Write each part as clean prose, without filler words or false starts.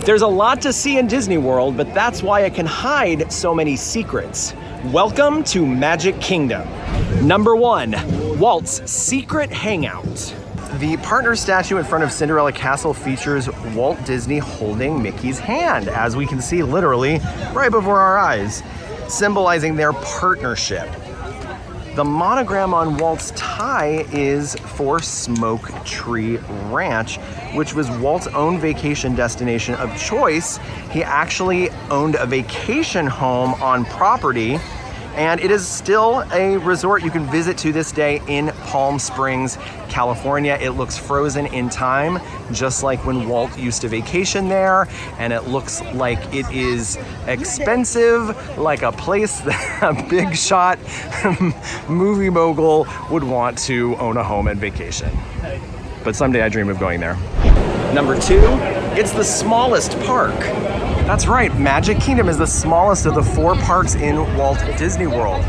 There's a lot to see in Disney World, but that's why it can hide so many secrets. Welcome to Magic Kingdom. Number 1, Walt's Secret Hangout. The partner statue in front of Cinderella Castle features Walt Disney holding Mickey's hand, as we can see literally right before our eyes, symbolizing their partnership. The monogram on Walt's tie is for Smoke Tree Ranch, which was Walt's own vacation destination of choice. He actually owned a vacation home on property, and it is still a resort you can visit to this day in Palm Springs, California. It looks frozen in time, just like when Walt used to vacation there, and it looks like it is expensive, like a place that a big shot movie mogul would want to own a home and vacation. But someday I dream of going there. Number 2, it's the smallest park. That's right, Magic Kingdom is the smallest of the 4 parks in Walt Disney World.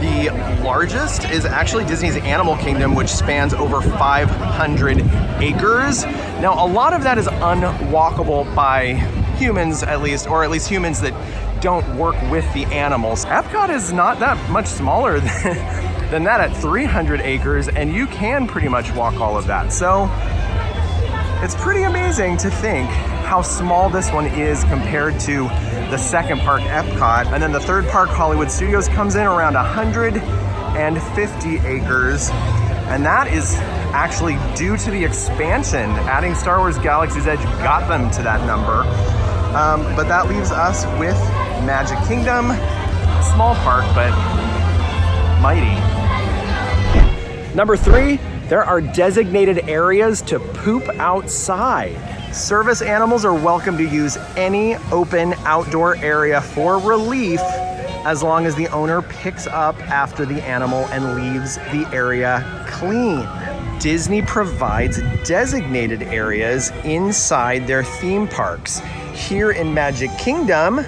The largest is actually Disney's Animal Kingdom, which spans over 500 acres. Now, a lot of that is unwalkable by humans, at least, or at least humans that don't work with the animals. Epcot is not that much smaller than that at 300 acres, and you can pretty much walk all of that. So it's pretty amazing to think how small this one is compared to the second park, Epcot. And then the third park, Hollywood Studios, comes in around 150 acres. And that is actually due to the expansion. Adding Star Wars Galaxy's Edge got them to that number. But that leaves us with Magic Kingdom. Small park, but mighty. Number 3, there are designated areas to poop outside. Service animals are welcome to use any open outdoor area for relief as long as the owner picks up after the animal and leaves the area clean. Disney provides designated areas inside their theme parks. Here in Magic Kingdom,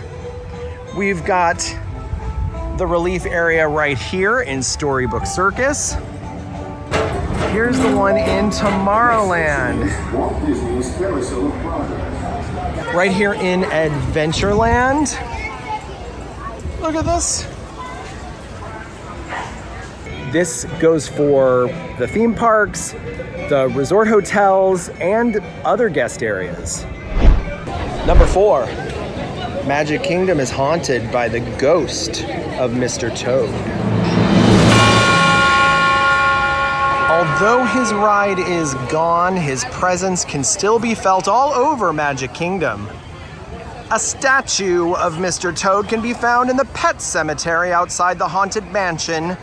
we've got the relief area right here in Storybook Circus. Here's the one in Tomorrowland. Walt Disney's Carousel of Progress. Right here in Adventureland. Look at this. This goes for the theme parks, the resort hotels, and other guest areas. Number 4, Magic Kingdom is haunted by the ghost of Mr. Toad. Although his ride is gone, his presence can still be felt all over Magic Kingdom. A statue of Mr. Toad can be found in the pet cemetery outside the Haunted Mansion.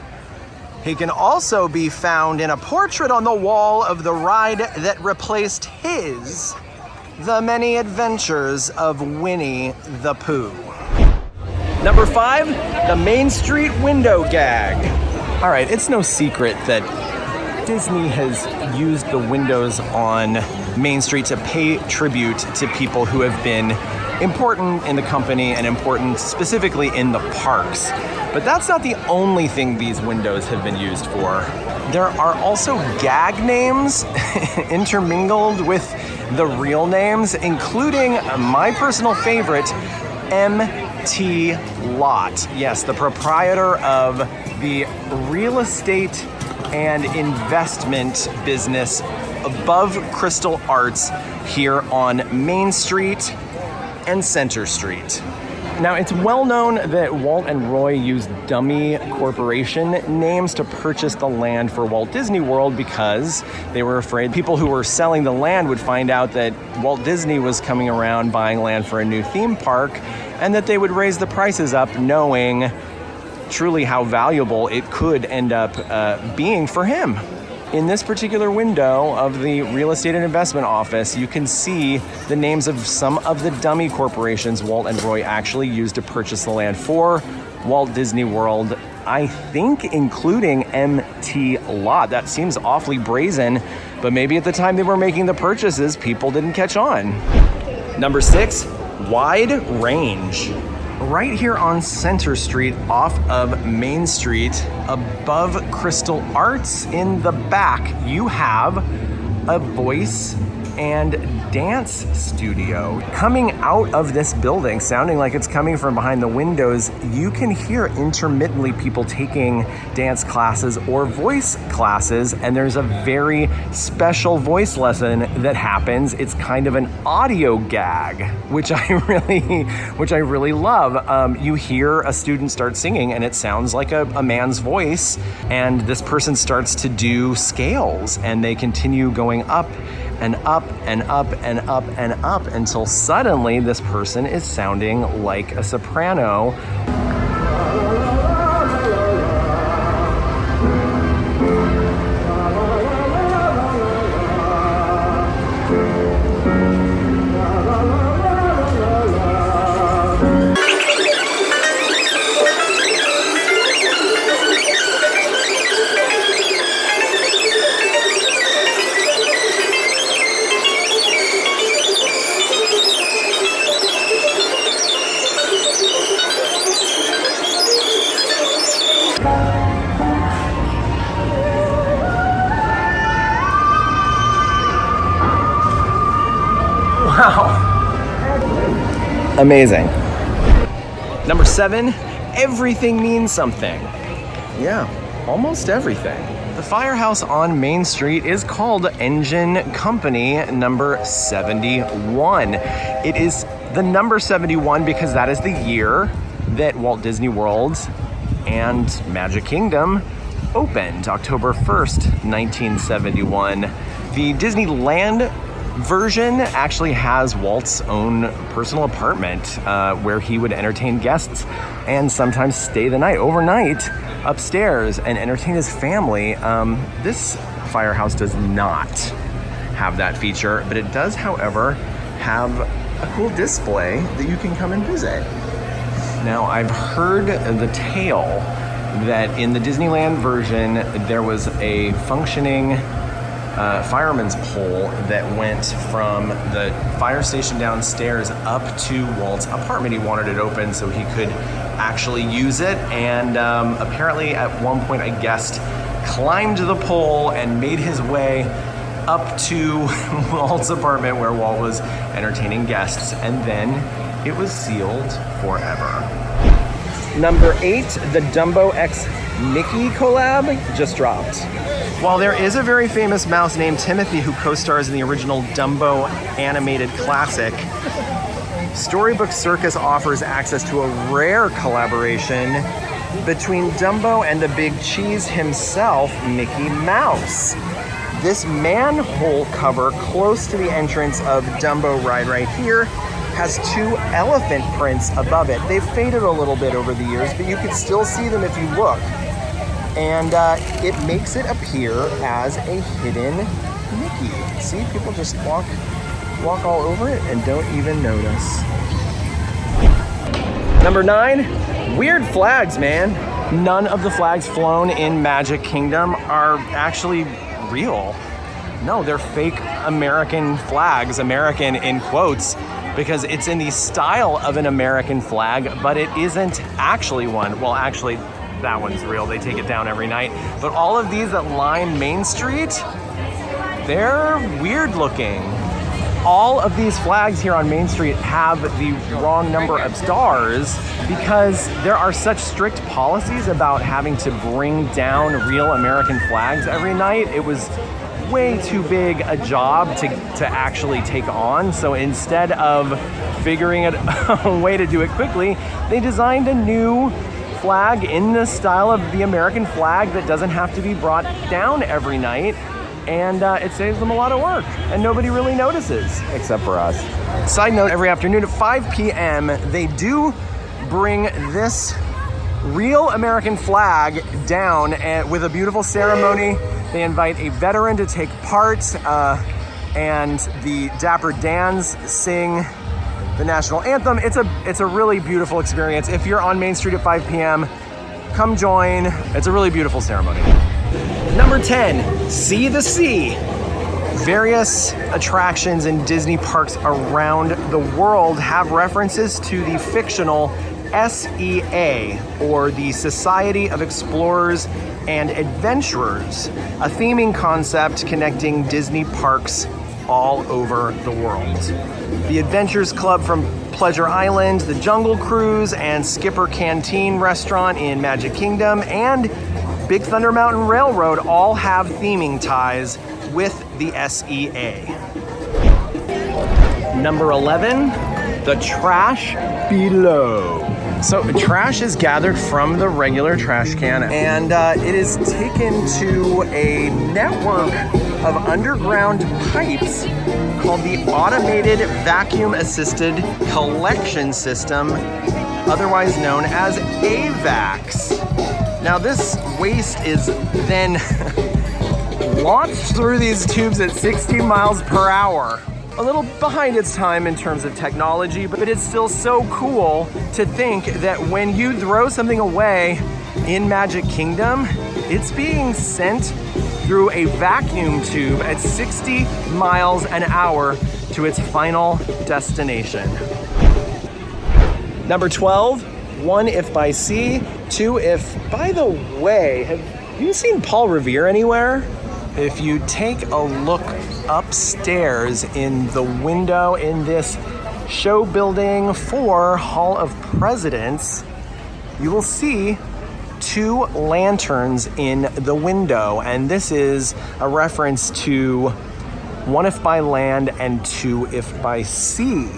He can also be found in a portrait on the wall of the ride that replaced his, The Many Adventures of Winnie the Pooh. Number 5, the Main Street window gag. All right, it's no secret that Disney has used the windows on Main Street to pay tribute to people who have been important in the company and important specifically in the parks. But that's not the only thing these windows have been used for. There are also gag names intermingled with the real names, including my personal favorite, M.T. Lott. Yes, the proprietor of the real estate and investment business Above Crystal Arts here on Main Street and Center Street. Now, it's well known that Walt and Roy used dummy corporation names to purchase the land for Walt Disney World because they were afraid people who were selling the land would find out that Walt Disney was coming around buying land for a new theme park and that they would raise the prices up, knowing truly how valuable it could end up being for him. In this particular window of the Real Estate and Investment Office, you can see the names of some of the dummy corporations Walt and Roy actually used to purchase the land for Walt Disney World, I think including M.T. Lott. That seems awfully brazen, but maybe at the time they were making the purchases, people didn't catch on. Number 6, wide range. Right here on Center Street off of Main Street, above Crystal Arts in the back, you have a voice and dance studio. Coming out of this building, sounding like it's coming from behind the windows, you can hear intermittently people taking dance classes or voice classes, and there's a very special voice lesson that happens. It's kind of an audio gag, which I really love. You hear a student start singing and it sounds like a man's voice, and this person starts to do scales, and they continue going up and up and up and up and up until suddenly this person is sounding like a soprano. Wow. Amazing. Number 7, everything means something. Yeah, almost everything. The firehouse on Main Street is called Engine Company number 71. It is the number 71 because that is the year that Walt Disney World and Magic Kingdom opened, October 1st, 1971. The Disneyland version actually has Walt's own personal apartment where he would entertain guests and sometimes stay the night overnight upstairs and entertain his family. This firehouse does not have that feature, but it does, however, have a cool display that you can come and visit. Now, I've heard the tale that in the Disneyland version there was a functioning fireman's pole that went from the fire station downstairs up to Walt's apartment. He wanted it open so he could actually use it, and apparently at one point a guest climbed the pole and made his way up to Walt's apartment where Walt was entertaining guests, and then it was sealed forever. Number 8, the Dumbo X Mickey collab just dropped. While there is a very famous mouse named Timothy who co-stars in the original Dumbo animated classic, Storybook Circus offers access to a rare collaboration between Dumbo and the big cheese himself, Mickey Mouse. This manhole cover close to the entrance of Dumbo Ride right here has 2 elephant prints above it. They've faded a little bit over the years, but you can still see them if you look. And it makes it appear as a hidden Mickey. See, people just walk all over it and don't even notice. Number 9, weird flags, man. None of the flags flown in Magic Kingdom are actually real. No, they're fake American flags, American in quotes, because it's in the style of an American flag, but it isn't actually one. Well, actually, that one's real. They take it down every night. But all of these that line Main Street, they're weird looking. All of these flags here on Main Street have the wrong number of stars because there are such strict policies about having to bring down real American flags every night. It was way too big a job to actually take on. So instead of figuring out a way to do it quickly, they designed a new flag in the style of the American flag that doesn't have to be brought down every night, and it saves them a lot of work, and nobody really notices, except for us. Side note, every afternoon at 5 p.m. they do bring this real American flag down and with a beautiful ceremony. They invite a veteran to take part, and the Dapper Dans sing the national anthem. It's a really beautiful experience. If you're on Main Street at 5 p.m., come join. It's a really beautiful ceremony. Number 10, See the Sea. Various attractions in Disney parks around the world have references to the fictional SEA, or the Society of Explorers and Adventurers, a theming concept connecting Disney parks all over the world. The Adventures Club from Pleasure Island, the Jungle Cruise, and Skipper Canteen restaurant in Magic Kingdom, and Big Thunder Mountain Railroad all have theming ties with the SEA. Number 11, the trash below. So trash is gathered from the regular trash can, and it is taken to a network of underground pipes called the Automated Vacuum Assisted Collection System, otherwise known as AVAX. Now this waste is then launched through these tubes at 60 miles per hour. A little behind its time in terms of technology, but it's still so cool to think that when you throw something away in Magic Kingdom, it's being sent through a vacuum tube at 60 miles an hour to its final destination. Number 12, 1 if by sea, 2 if. By the way, have you seen Paul Revere anywhere? If you take a look upstairs in the window in this show building for Hall of Presidents, you will see 2 lanterns in the window, and this is a reference to 1 if by land and 2 if by sea,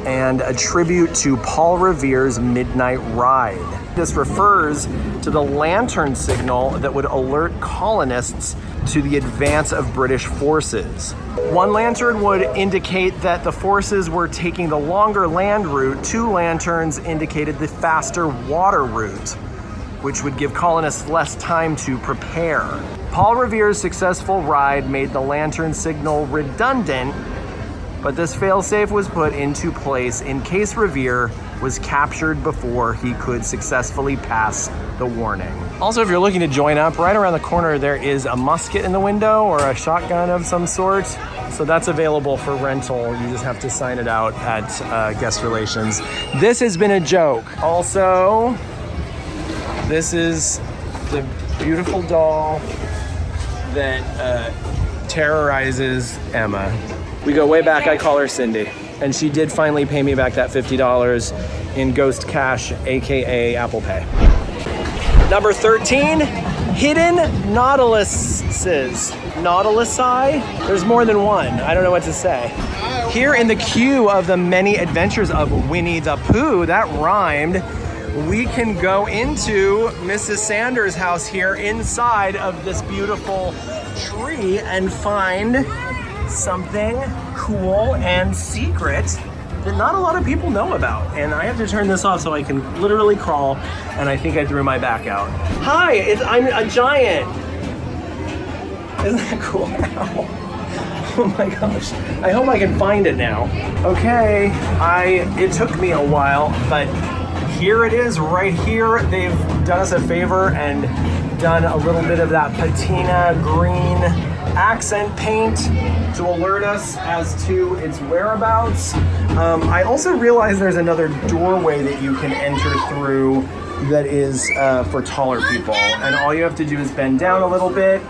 and a tribute to Paul Revere's Midnight Ride. This refers to the lantern signal that would alert colonists to the advance of British forces. 1 lantern would indicate that the forces were taking the longer land route. 2 lanterns indicated the faster water route, which would give colonists less time to prepare. Paul Revere's successful ride made the lantern signal redundant, but this failsafe was put into place in case Revere was captured before he could successfully pass the warning. Also, if you're looking to join up, right around the corner there is a musket in the window or a shotgun of some sort. So that's available for rental. You just have to sign it out at guest relations. This has been a joke. Also, this is the beautiful doll that terrorizes Emma. We go way back. I call her Cindy. And she did finally pay me back that $50 in Ghost Cash, AKA Apple Pay. Number 13, hidden Nautiluses. Nautilusi? There's more than one. I don't know what to say. Here in the queue of the many adventures of Winnie the Pooh, that rhymed, we can go into Mrs. Sanders' house here inside of this beautiful tree and find something cool and secret that not a lot of people know about. And I have to turn this off so I can literally crawl, and I think I threw my back out. Hi, I'm a giant. Isn't that cool? Oh my gosh. I hope I can find it now. Okay, it took me a while, but here it is right here. They've done us a favor and done a little bit of that patina green accent paint to alert us as to its whereabouts. I also realized there's another doorway that you can enter through that is for taller people. And all you have to do is bend down a little bit.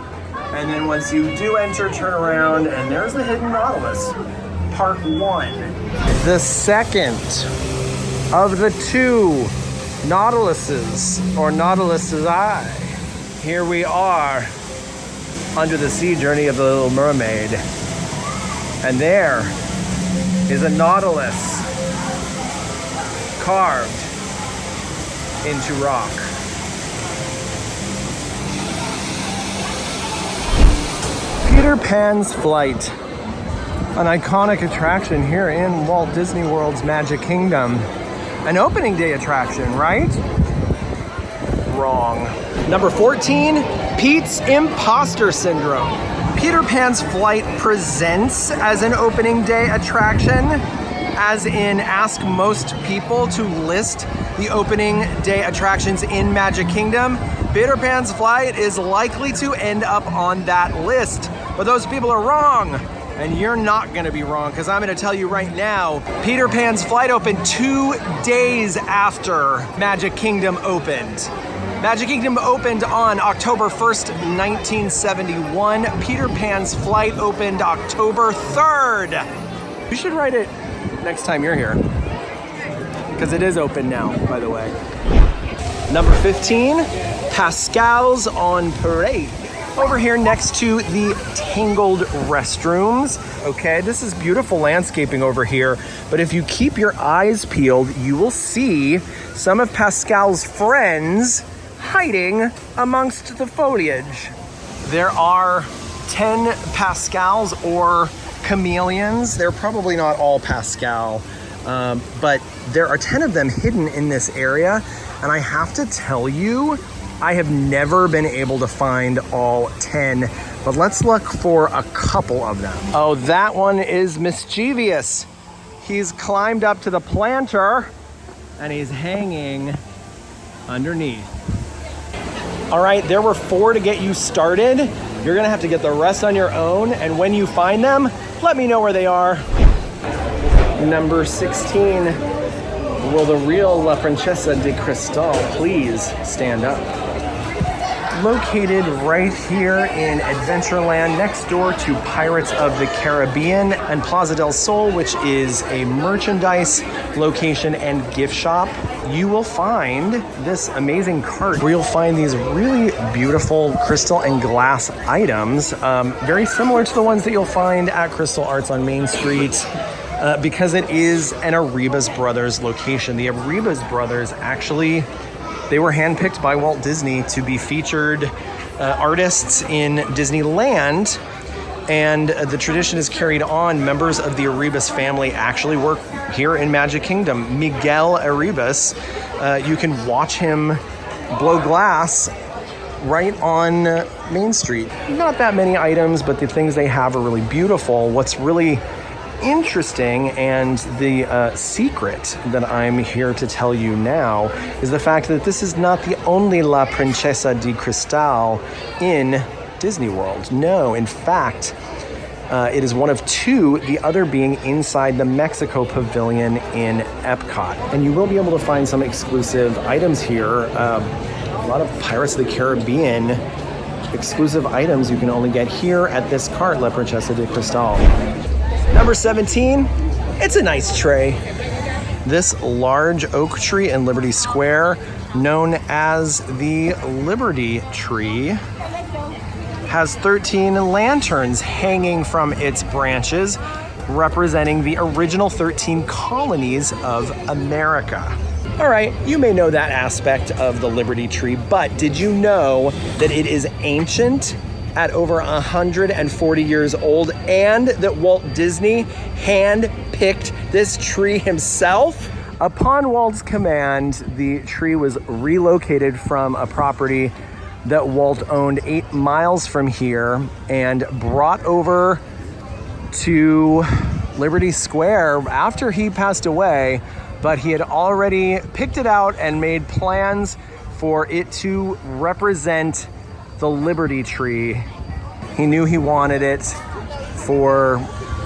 And then once you do enter, turn around, and there's the hidden Nautilus, part 1. The second of the 2 Nautiluses, or Nautilus's eye. Here we are under the sea journey of the Little Mermaid. And there is a Nautilus carved into rock. Peter Pan's Flight, an iconic attraction here in Walt Disney World's Magic Kingdom. An opening day attraction, right? Wrong. Number 14, Pete's Imposter Syndrome. Peter Pan's Flight presents as an opening day attraction, as in ask most people to list the opening day attractions in Magic Kingdom. Peter Pan's Flight is likely to end up on that list, but those people are wrong. And you're not gonna be wrong, because I'm gonna tell you right now, Peter Pan's Flight opened 2 days after Magic Kingdom opened. Magic Kingdom opened on October 1st, 1971. Peter Pan's Flight opened October 3rd. You should write it next time you're here, because it is open now, by the way. Number 15, Pascals on Parade. Over here next to the Tangled restrooms. Okay, this is beautiful landscaping over here, but if you keep your eyes peeled, you will see some of Pascal's friends hiding amongst the foliage. There are 10 Pascals or chameleons. They're probably not all Pascal, but there are 10 of them hidden in this area. And I have to tell you, I have never been able to find all 10, but let's look for a couple of them. Oh, that one is mischievous. He's climbed up to the planter and he's hanging underneath. All right, there were 4 to get you started. You're gonna have to get the rest on your own, and when you find them, let me know where they are. Number 16, will the real La Princessa de Cristal please stand up? Located right here in Adventureland, next door to Pirates of the Caribbean and Plaza del Sol, which is a merchandise location and gift shop. You will find this amazing cart where you'll find these really beautiful crystal and glass items, very similar to the ones that you'll find at Crystal Arts on Main Street. Because it is an Arribas Brothers location. The Arribas Brothers actually, they were handpicked by Walt Disney to be featured artists in Disneyland, and the tradition is carried on. Members of the Arribas family actually work here in Magic Kingdom. Miguel Arribas, you can watch him blow glass right on Main Street. Not that many items, but the things they have are really beautiful. What's really interesting, and the secret that I'm here to tell you now, is the fact that this is not the only La Princessa de Cristal in Disney World. No, in fact, it is one of 2, the other being inside the Mexico Pavilion in Epcot. And you will be able to find some exclusive items here. A lot of Pirates of the Caribbean exclusive items you can only get here at this cart, La Princessa de Cristal. Number 17, it's a nice tray. This large oak tree in Liberty Square, known as the Liberty Tree, has 13 lanterns hanging from its branches, representing the original 13 colonies of America. All right, you may know that aspect of the Liberty Tree, but did you know that it is ancient, at over 140 years old, and that Walt Disney hand-picked this tree himself? Upon Walt's command, the tree was relocated from a property that Walt owned 8 miles from here and brought over to Liberty Square after he passed away, but he had already picked it out and made plans for it to represent the Liberty Tree. He knew he wanted it for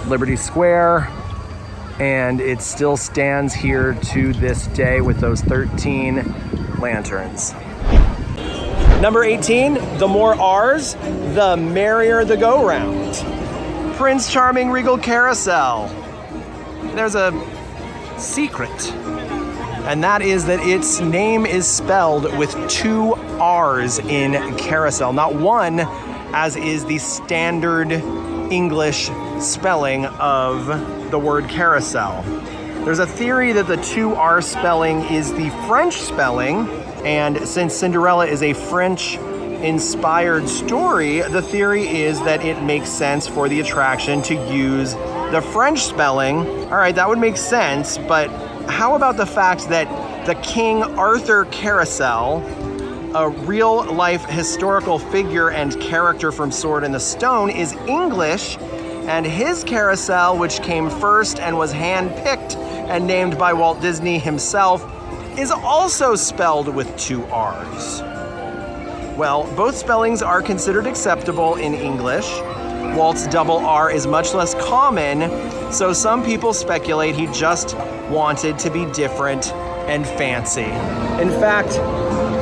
Liberty Square, and it still stands here to this day with those 13 lanterns. Number 18, the more R's, the merrier the go-round. Prince Charming Regal Carousel. There's a secret, and that is that its name is spelled with 2 R's in Carousel, not one, as is the standard English spelling of the word carousel. There's a theory that the 2 R spelling is the French spelling, and since Cinderella is a French-inspired story, the theory is that it makes sense for the attraction to use the French spelling. All right, that would make sense, but how about the fact that the King Arthur Carousel, a real-life historical figure and character from Sword in the Stone, is English, and his carousel, which came first and was hand-picked and named by Walt Disney himself, is also spelled with 2 R's. Well, both spellings are considered acceptable in English. Walt's double R is much less common, so some people speculate he just wanted to be different and fancy. In fact,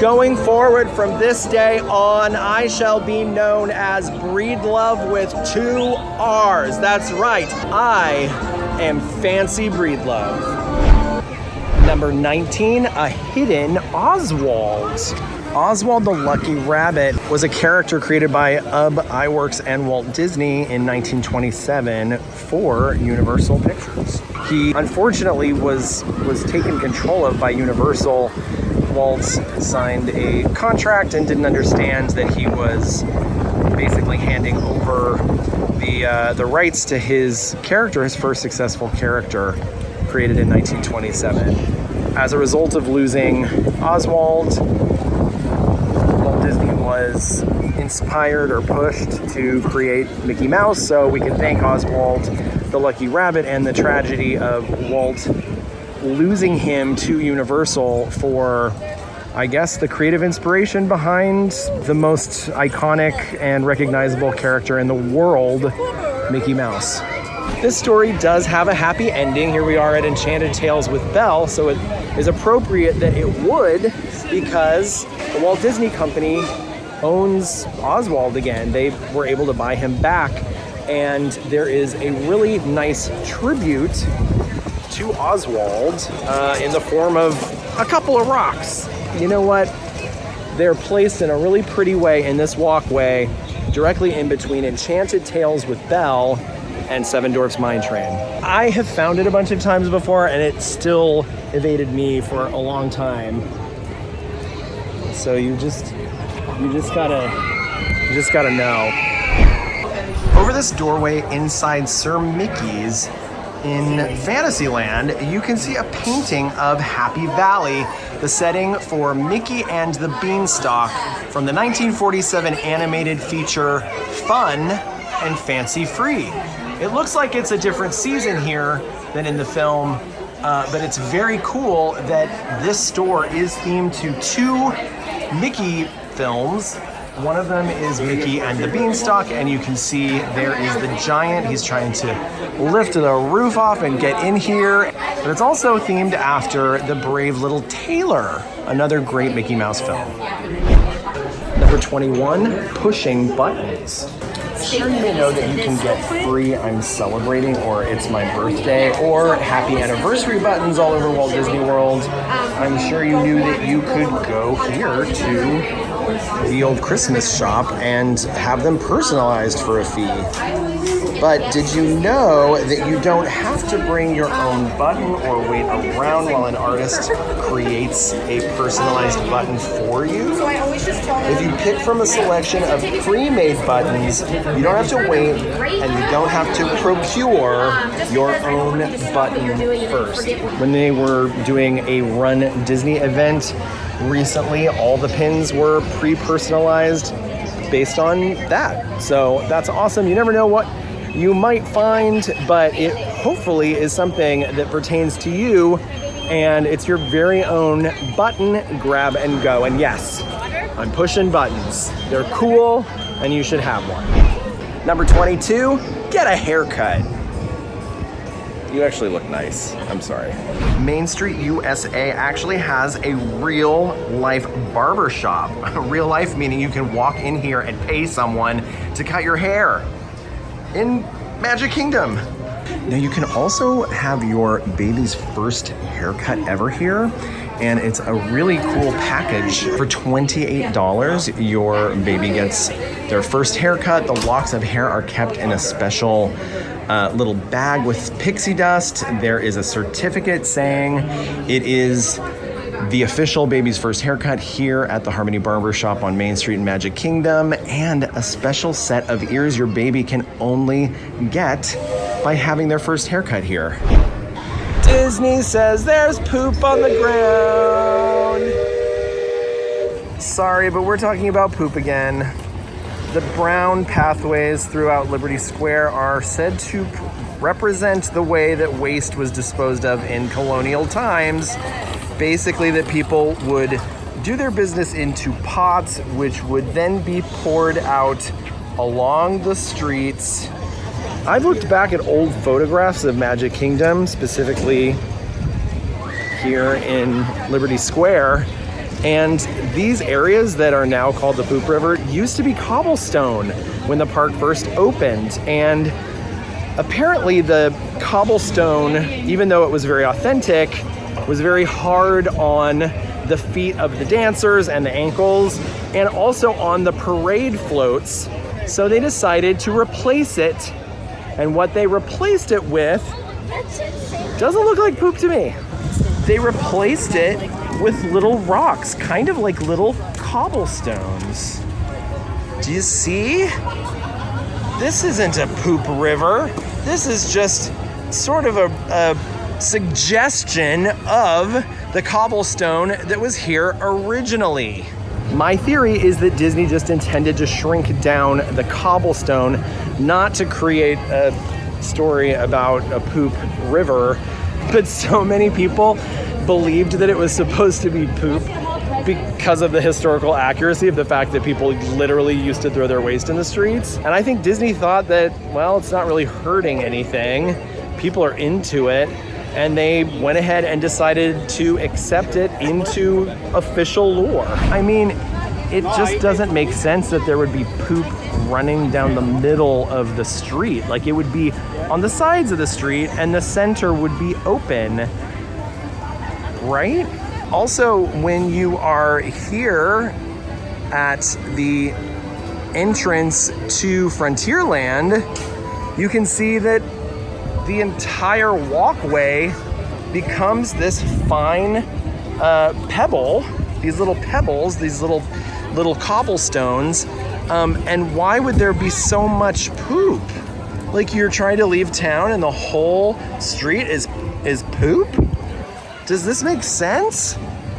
Going forward from this day on, I shall be known as Breedlove with 2 R's. That's right, I am Fancy Breedlove. Number 19, a Hidden Oswald. Oswald the Lucky Rabbit was a character created by iWorks and Walt Disney in 1927 for Universal Pictures. He unfortunately was taken control of by Universal. Walt signed a contract and didn't understand that he was basically handing over the rights to his character, his first successful character, created in 1927. As a result of losing Oswald, Walt Disney was inspired or pushed to create Mickey Mouse, so we can thank Oswald the Lucky Rabbit and the tragedy of Walt losing him to Universal for, I guess, the creative inspiration behind the most iconic and recognizable character in the world, Mickey Mouse. This story does have a happy ending. Here we are at Enchanted Tales with Belle, so it is appropriate that it would, because the Walt Disney Company owns Oswald again. They were able to buy him back, and there is a really nice tribute to Oswald in the form of a couple of rocks. You know what? They're placed in a really pretty way in this walkway, directly in between Enchanted Tales with Belle and Seven Dwarfs Mine Train. I have found it a bunch of times before, and it still evaded me for a long time. So you just gotta know. Over this doorway inside Sir Mickey's in Fantasyland, you can see a painting of Happy Valley, the setting for Mickey and the Beanstalk from the 1947 animated feature Fun and Fancy Free. It looks like it's a different season here than in the film, but it's very cool that this store is themed to 2 Mickey films. One of them is Mickey and the Beanstalk, and you can see there is the giant. He's trying to lift the roof off and get in here. But it's also themed after The Brave Little Tailor, another great Mickey Mouse film. Number 21, pushing buttons. Sure, you may know that you can get free I'm celebrating or it's my birthday or happy anniversary buttons all over Walt Disney World. I'm sure you knew that you could go here to the old Christmas shop and have them personalized for a fee. But did you know that you don't have to bring your own button or wait around while an artist creates a personalized button for you? If you pick from a selection of pre-made buttons, you don't have to wait and you don't have to procure your own button first. When they were doing a Run Disney event recently, all the pins were pre-personalized based on that. So that's awesome. You never know what you might find, but it hopefully is something that pertains to you and it's your very own button grab and go. And yes, I'm pushing buttons. They're cool and you should have one. Number 22, get a haircut. You actually look nice. I'm sorry. Main Street USA actually has a real life barber shop. Real life meaning you can walk in here and pay someone to cut your hair in Magic Kingdom. Now you can also have your baby's first haircut ever here, and it's a really cool package. For $28, your baby gets their first haircut. The locks of hair are kept in a special little bag with pixie dust. There is a certificate saying it is the official baby's first haircut here at the Harmony Barber Shop on Main Street in Magic Kingdom, and a special set of ears your baby can only get by having their first haircut here. Disney says there's poop on the ground. Sorry, but we're talking about poop again. The brown pathways throughout Liberty Square are said to represent the way that waste was disposed of in colonial times. Basically, that people would do their business into pots, which would then be poured out along the streets. I've looked back at old photographs of Magic Kingdom, specifically here in Liberty Square, And these areas that are now called the Poop River used to be cobblestone when the park first opened. And apparently the cobblestone, even though it was very authentic, was very hard on the feet of the dancers and the ankles, and also on the parade floats. So they decided to replace it. And what they replaced it with doesn't look like poop to me. They replaced it with little rocks, kind of like little cobblestones. Do you see? This isn't a poop river. This is just sort of a suggestion of the cobblestone that was here originally. My theory is that Disney just intended to shrink down the cobblestone, not to create a story about a poop river, but so many people believed that it was supposed to be poop because of the historical accuracy of the fact that people literally used to throw their waste in the streets. And I think Disney thought that, well, it's not really hurting anything. People are into it. And they went ahead and decided to accept it into official lore. I mean, it just doesn't make sense that there would be poop running down the middle of the street. Like, it would be on the sides of the street and the center would be open, right? Also, when you are here at the entrance to Frontierland, you can see that the entire walkway becomes this fine pebble, these little pebbles, these little cobblestones. And why would there be so much poop? Like, you're trying to leave town and the whole street is poop? Does this make sense?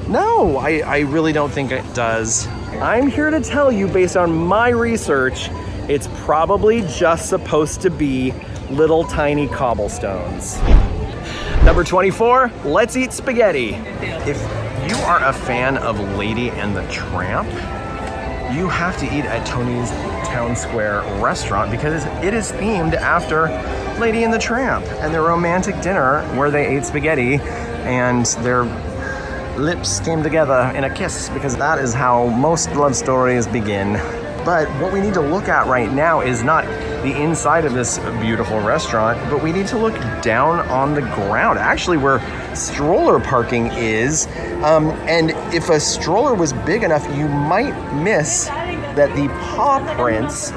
No, I really don't think it does. I'm here to tell you, based on my research, it's probably just supposed to be little tiny cobblestones. Number 24, let's eat spaghetti. If you are a fan of Lady and the Tramp, you have to eat at Tony's Town Square restaurant because it is themed after Lady and the Tramp and their romantic dinner where they ate spaghetti and their lips came together in a kiss, because that is how most love stories begin. But what we need to look at right now is not the inside of this beautiful restaurant, but we need to look down on the ground, actually where stroller parking is. And if a stroller was big enough, you might miss that the paw prints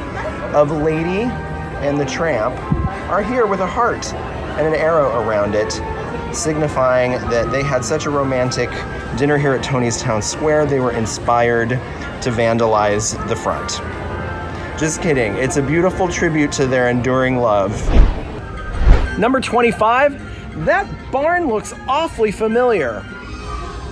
of Lady and the Tramp are here with a heart and an arrow around it, signifying that they had such a romantic dinner here at Tony's Town Square, they were inspired to vandalize the front. Just kidding. It's a beautiful tribute to their enduring love. Number 25, that barn looks awfully familiar.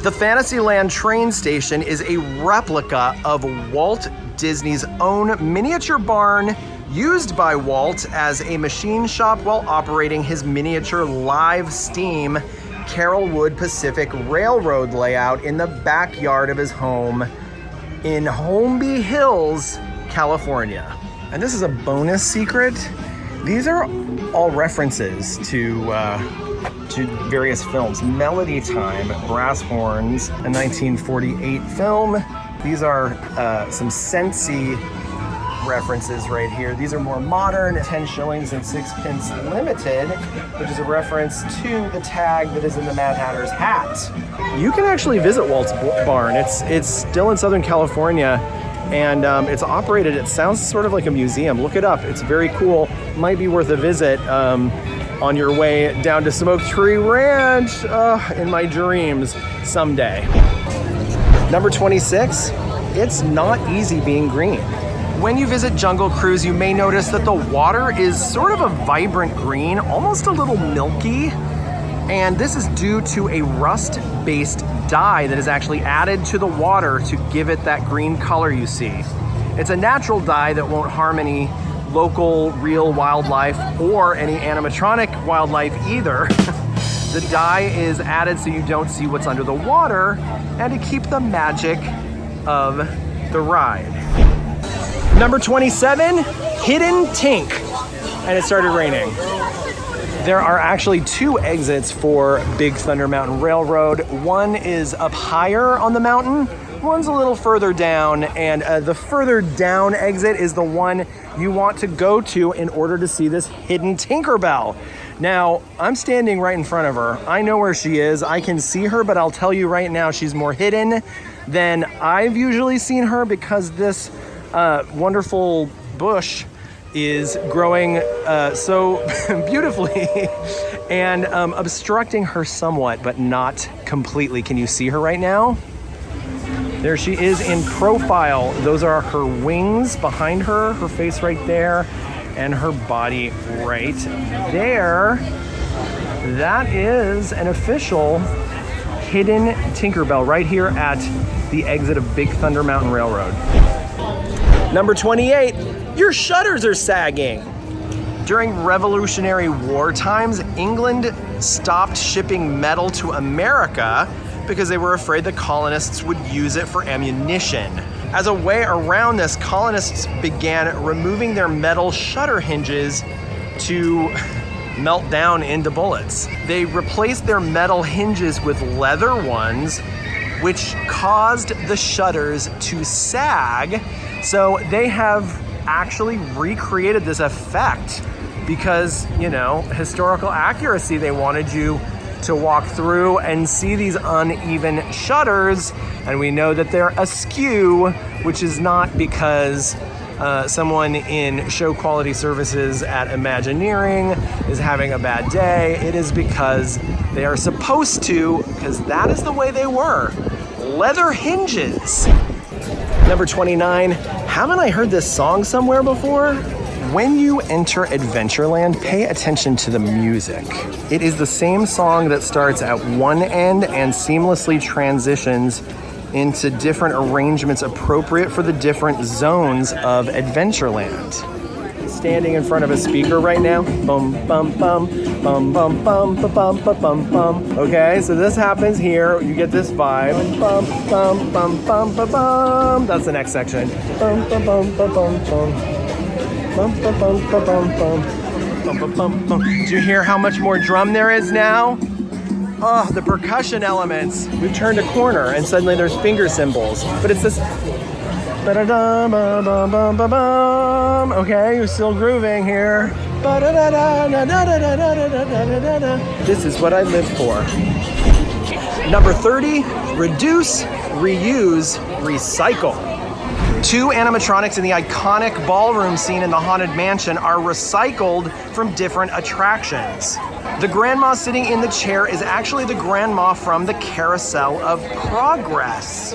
The Fantasyland train station is a replica of Walt Disney's own miniature barn, used by Walt as a machine shop while operating his miniature live steam Carrollwood Pacific Railroad layout in the backyard of his home in Holmby Hills, California. And this is a bonus secret. These are all references to various films. Melody Time, Brass Horns, a 1948 film. These are some Scentsy references right here. These are more modern, 10 shillings and 6 limited, which is a reference to the tag that is in the Mad Hatter's hat. You can actually visit Walts Barn. It's still in Southern California, and it's operated, it sounds sort of like a museum. Look it up, it's very cool. Might be worth a visit on your way down to Smoke Tree Ranch in my dreams someday. Number 26, it's not easy being green. When you visit Jungle Cruise, you may notice that the water is sort of a vibrant green, almost a little milky. And this is due to a rust-based dye that is actually added to the water to give it that green color you see. It's a natural dye that won't harm any local, real wildlife or any animatronic wildlife either. The dye is added so you don't see what's under the water and to keep the magic of the ride. Number 27, Hidden Tink. And it started raining. There are actually 2 exits for Big Thunder Mountain Railroad. One is up higher on the mountain, one's a little further down, and the further down exit is the one you want to go to in order to see this hidden Tinkerbell. Now, I'm standing right in front of her. I know where she is. I can see her, but I'll tell you right now, she's more hidden than I've usually seen her because this wonderful bush is growing so beautifully and obstructing her somewhat, but not completely. Can you see her right now? There she is in profile. Those are her wings behind her, her face right there, and her body right there. That is an official hidden Tinkerbell right here at the exit of Big Thunder Mountain Railroad. Number 28, your shutters are sagging. During Revolutionary War times, England stopped shipping metal to America because they were afraid the colonists would use it for ammunition. As a way around this, colonists began removing their metal shutter hinges to melt down into bullets. They replaced their metal hinges with leather ones, which caused the shutters to sag. So they have actually recreated this effect because, you know, historical accuracy. They wanted you to walk through and see these uneven shutters, and we know that they're askew, which is not because someone in show quality services at Imagineering is having a bad day. It is because they are supposed to, because that is the way they were. Leather hinges. Number 29, haven't I heard this song somewhere before? When you enter Adventureland, pay attention to the music. It is the same song that starts at one end and seamlessly transitions into different arrangements appropriate for the different zones of Adventureland. Standing in front of a speaker right now. Bum, bum, bum, bum, bum, bum, bum, bum, bum, bum, bum. Okay, so this happens here. You get this vibe. Bum, bum, bum, bum, bum, bum. That's the next section. Bum, bum, bum, bum, bum, bum. Bum, bum, bum, bum, bum, bum. Bum, bum, bum, bum. Do you hear how much more drum there is now? Oh, the percussion elements. We've turned a corner and suddenly there's finger cymbals. But it's this. Okay, you're still grooving here. This is what I live for. Number 30, reduce, reuse, recycle. 2 animatronics in the iconic ballroom scene in the Haunted Mansion are recycled from different attractions. The grandma sitting in the chair is actually the grandma from the Carousel of Progress.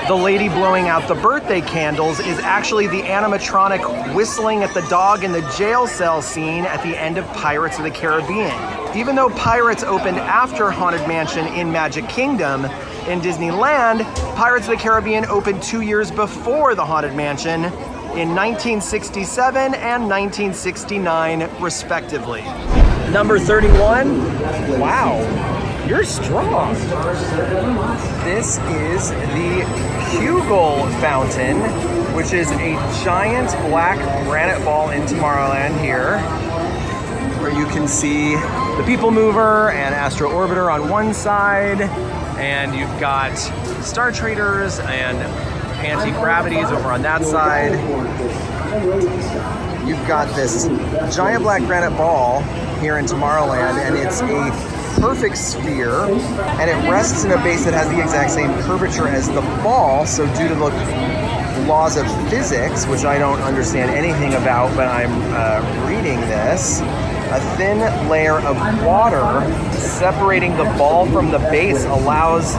The lady blowing out the birthday candles is actually the animatronic whistling at the dog in the jail cell scene at the end of Pirates of the Caribbean. Even though Pirates opened after Haunted Mansion in Magic Kingdom, in Disneyland, Pirates of the Caribbean opened 2 years before the Haunted Mansion in 1967 and 1969, respectively. Number 31, wow, you're strong. This is the Hugel Fountain, which is a giant black granite ball in Tomorrowland here, where you can see the People Mover and Astro Orbiter on one side, and you've got Star Traders and Anti-Gravities over on that side. You've got this giant black granite ball here in Tomorrowland, and it's a perfect sphere, and it rests in a base that has the exact same curvature as the ball, so due to the laws of physics, which I don't understand anything about, but I'm reading this, a thin layer of water separating the ball from the base allows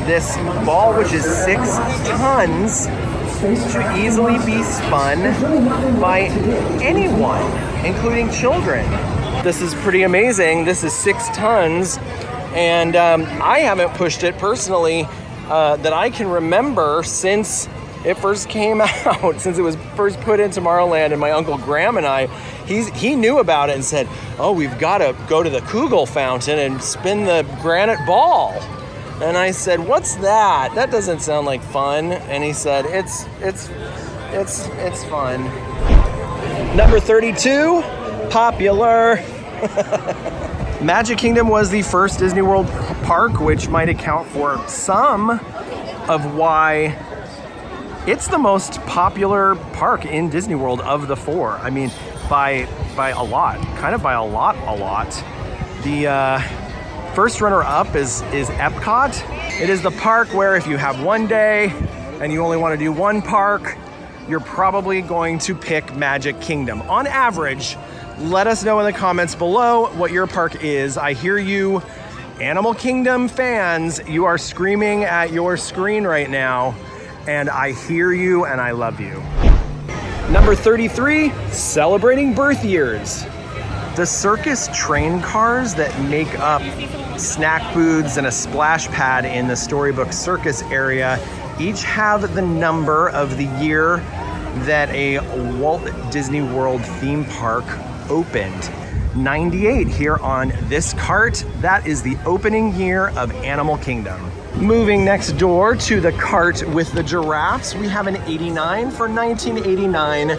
this ball, which is 6 tons, to easily be spun by anyone, including children. This is pretty amazing. This is 6 tons, and I haven't pushed it personally that I can remember since it first came out, since it was first put in Tomorrowland, and my Uncle Graham and I, he knew about it and said, oh, we've got to go to the Hugel Fountain and spin the granite ball. And I said, what's that? That doesn't sound like fun. And he said, it's fun. Number 32, popular. Magic Kingdom was the first Disney World park, which might account for some of why it's the most popular park in Disney World of the four. I mean, by a lot, kind of by a lot. The first runner-up is Epcot. It is the park where if you have one day and you only want to do one park, you're probably going to pick Magic Kingdom. On average, let us know in the comments below what your park is. I hear you, Animal Kingdom fans. You are screaming at your screen right now, and I hear you and I love you. Number 33, celebrating birth years. The circus train cars that make up snack booths and a splash pad in the Storybook Circus area each have the number of the year that a Walt Disney World theme park opened. 98 here on this cart. That is the opening year of Animal Kingdom. Moving next door to the cart with the giraffes, we have an 89 for 1989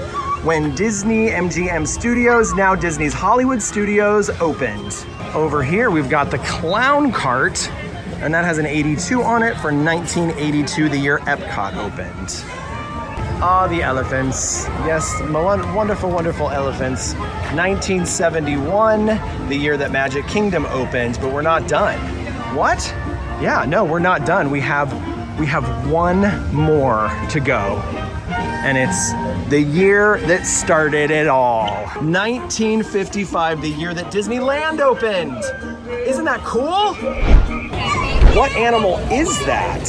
when Disney MGM Studios, now Disney's Hollywood Studios, opened. Over here we've got the clown cart, and that has an 82 on it for 1982, the year Epcot opened. Ah, the elephants. Yes, wonderful, wonderful elephants. 1971, the year that Magic Kingdom opened, but we're not done. What? Yeah, no, we're not done. We have one more to go. And it's the year that started it all. 1955, the year that Disneyland opened. Isn't that cool? What animal is that?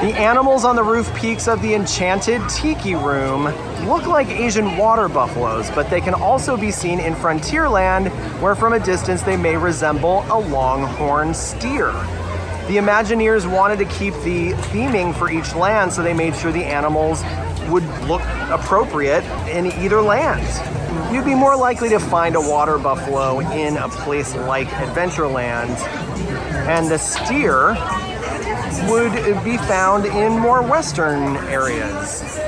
The animals on the roof peaks of the Enchanted Tiki room look like Asian water buffaloes, but they can also be seen in Frontierland, where from a distance they may resemble a longhorn steer. The Imagineers wanted to keep the theming for each land, so they made sure the animals would look appropriate in either land. You'd be more likely to find a water buffalo in a place like Adventureland, and the steer would be found in more western areas.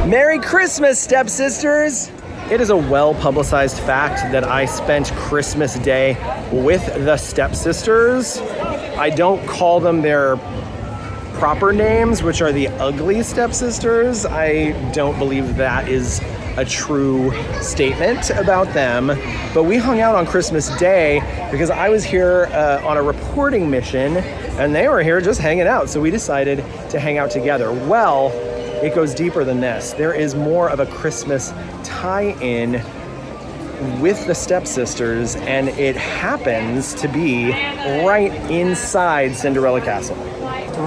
Merry Christmas, stepsisters! It is a well-publicized fact that I spent Christmas Day with the stepsisters. I don't call them their proper names, which are the ugly stepsisters. I don't believe that is a true statement about them, but we hung out on Christmas Day because I was here on a reporting mission and they were here just hanging out, so we decided to hang out together. Well, it goes deeper than this. There is more of a Christmas tie-in with the stepsisters, and it happens to be right inside Cinderella Castle.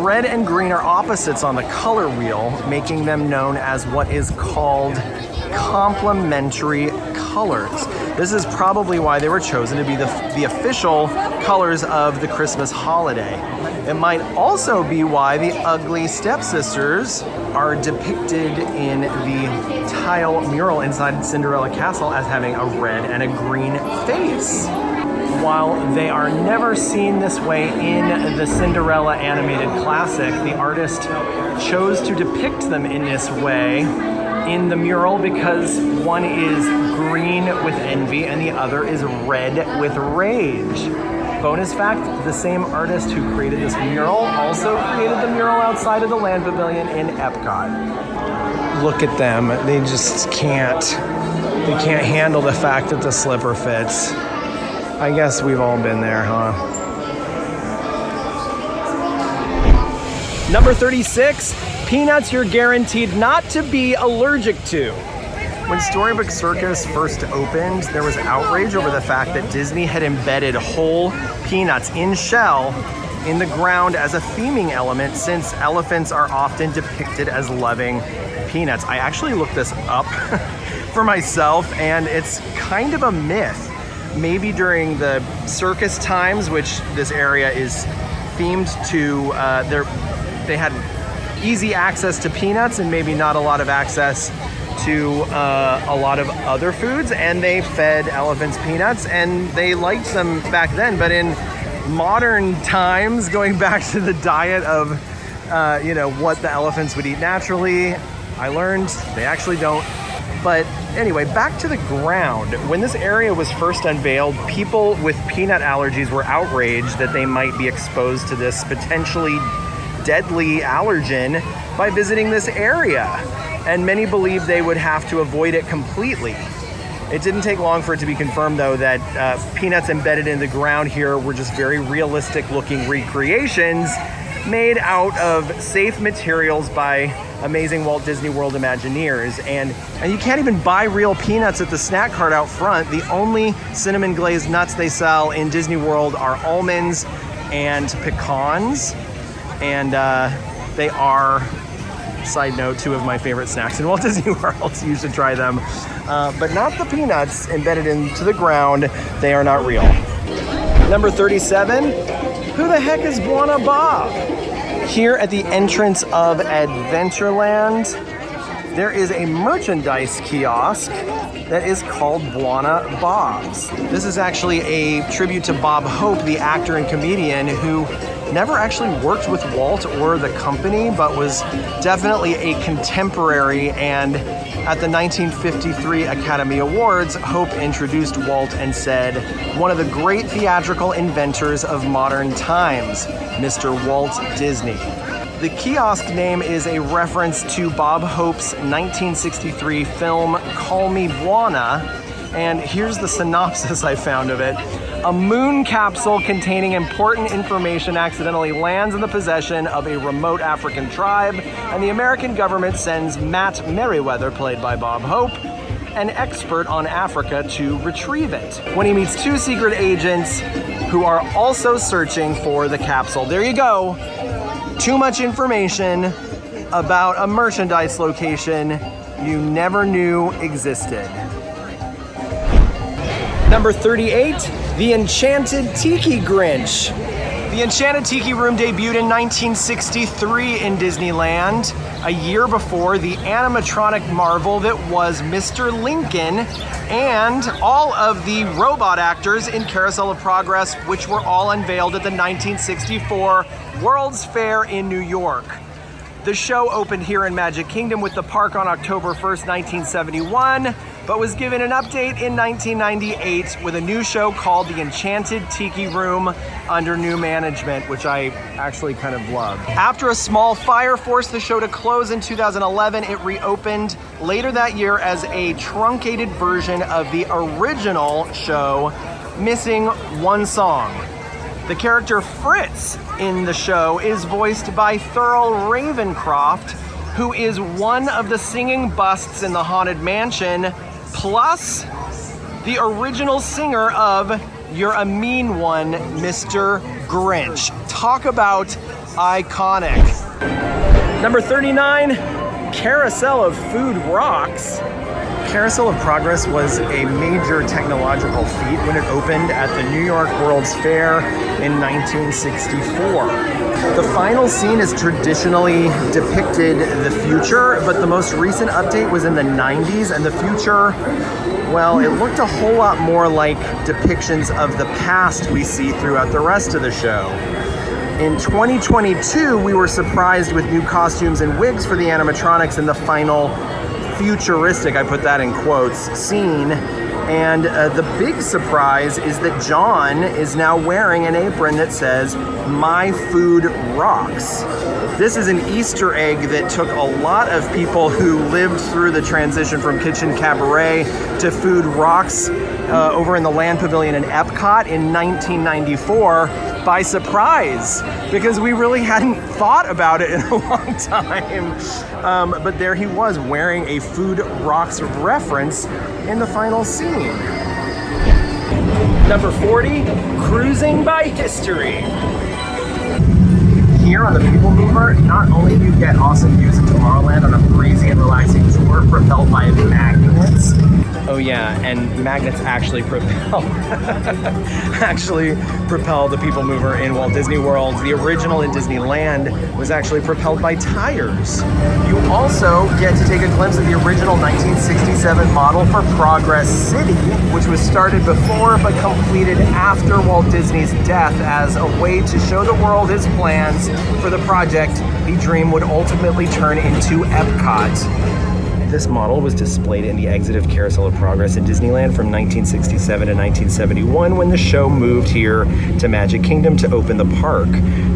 Red and green are opposites on the color wheel, making them known as what is called complementary colors. This is probably why they were chosen to be the official colors of the Christmas holiday. It might also be why the ugly stepsisters are depicted in the tile mural inside Cinderella Castle as having a red and a green face. While they are never seen this way in the Cinderella animated classic, the artist chose to depict them in this way in the mural because one is green with envy and the other is red with rage. Bonus fact, the same artist who created this mural also created the mural outside of the Land Pavilion in Epcot. Look at them, they just can't handle the fact that the slipper fits. I guess we've all been there, huh? Number 36, peanuts you're guaranteed not to be allergic to. When Storybook Circus first opened, there was outrage over the fact that Disney had embedded whole peanuts in shell in the ground as a theming element, since elephants are often depicted as loving peanuts. I actually looked this up for myself, and it's kind of a myth. Maybe during the circus times, which this area is themed to, they had easy access to peanuts and maybe not a lot of access to a lot of other foods, and they fed elephants peanuts and they liked them back then. But in modern times, going back to the diet of what the elephants would eat naturally, I learned they actually don't But anyway, back to the ground. When this area was first unveiled, people with peanut allergies were outraged that they might be exposed to this potentially deadly allergen by visiting this area. And many believed they would have to avoid it completely. It didn't take long for it to be confirmed, though, that peanuts embedded in the ground here were just very realistic looking recreations made out of safe materials by amazing Walt Disney World Imagineers. And you can't even buy real peanuts at the snack cart out front. The only cinnamon glazed nuts they sell in Disney World are almonds and pecans. And they are, side note, two of my favorite snacks in Walt Disney World. You should try them. But not the peanuts embedded into the ground. They are not real. Number 37, who the heck is Bwana Bob? Here at the entrance of Adventureland, there is a merchandise kiosk that is called Bwana Bob's. This is actually a tribute to Bob Hope, the actor and comedian who never actually worked with Walt or the company, but was definitely a contemporary. And at the 1953 Academy Awards, Hope introduced Walt and said, "One of the great theatrical inventors of modern times, Mr. Walt Disney." The kiosk name is a reference to Bob Hope's 1963 film, Call Me Bwana. And here's the synopsis I found of it. A moon capsule containing important information accidentally lands in the possession of a remote African tribe, and the American government sends Matt Merriweather, played by Bob Hope, an expert on Africa, to retrieve it. When he meets two secret agents who are also searching for the capsule. There you go. Too much information about a merchandise location you never knew existed. Number 38, the Enchanted Tiki Grinch. The Enchanted Tiki Room debuted in 1963 in Disneyland, a year before the animatronic marvel that was Mr. Lincoln and all of the robot actors in Carousel of Progress, which were all unveiled at the 1964 World's Fair in New York. The show opened here in Magic Kingdom with the park on October 1st, 1971, but was given an update in 1998 with a new show called The Enchanted Tiki Room under new management, which I actually kind of love. After a small fire forced the show to close in 2011, it reopened later that year as a truncated version of the original show, missing one song. The character Fritz in the show is voiced by Thurl Ravencroft, who is one of the singing busts in the Haunted Mansion, plus the original singer of You're a Mean One, Mr. Grinch. Talk about iconic. Number 39, Carousel of Food Rocks. Carousel of Progress was a major technological feat when it opened at the New York World's Fair in 1964. The final scene is traditionally depicted the future, but the most recent update was in the 90s, and the future, well, it looked a whole lot more like depictions of the past we see throughout the rest of the show. In 2022, we were surprised with new costumes and wigs for the animatronics in the final futuristic, I put that in quotes, scene. And the big surprise is that John is now wearing an apron that says, "My Food Rocks." This is an Easter egg that took a lot of people who lived through the transition from Kitchen Cabaret to Food Rocks over in the Land Pavilion in Epcot in 1994 by surprise, because we really hadn't thought about it in a long time. But there he was wearing a Food Rocks reference in the final scene. Number 40, Cruising by History. Here on the People Mover, not only do you get awesome views of Tomorrowland on a breezy and relaxing tour propelled by magnets. Oh yeah, and magnets actually propel the People Mover in Walt Disney World. The original in Disneyland was actually propelled by tires. You also get to take a glimpse of the original 1967 model for Progress City, which was started before but completed after Walt Disney's death as a way to show the world his plans for the project he dreamed would ultimately turn into Epcot. This model was displayed in the exit of Carousel of Progress in Disneyland from 1967 to 1971 when the show moved here to Magic Kingdom to open the park.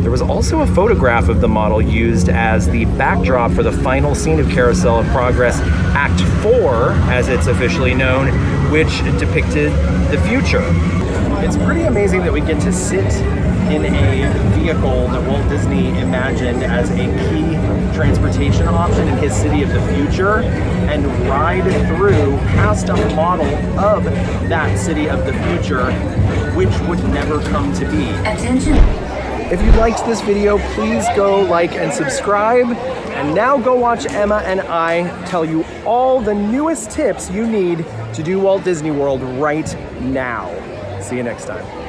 There was also a photograph of the model used as the backdrop for the final scene of Carousel of Progress, Act 4, as it's officially known, which depicted the future. It's pretty amazing that we get to sit in a vehicle that Walt Disney imagined as a key transportation option in his city of the future and ride through past a model of that city of the future, which would never come to be. Attention. If you liked this video, please go like and subscribe. And now go watch Emma and I tell you all the newest tips you need to do Walt Disney World right now. See you next time.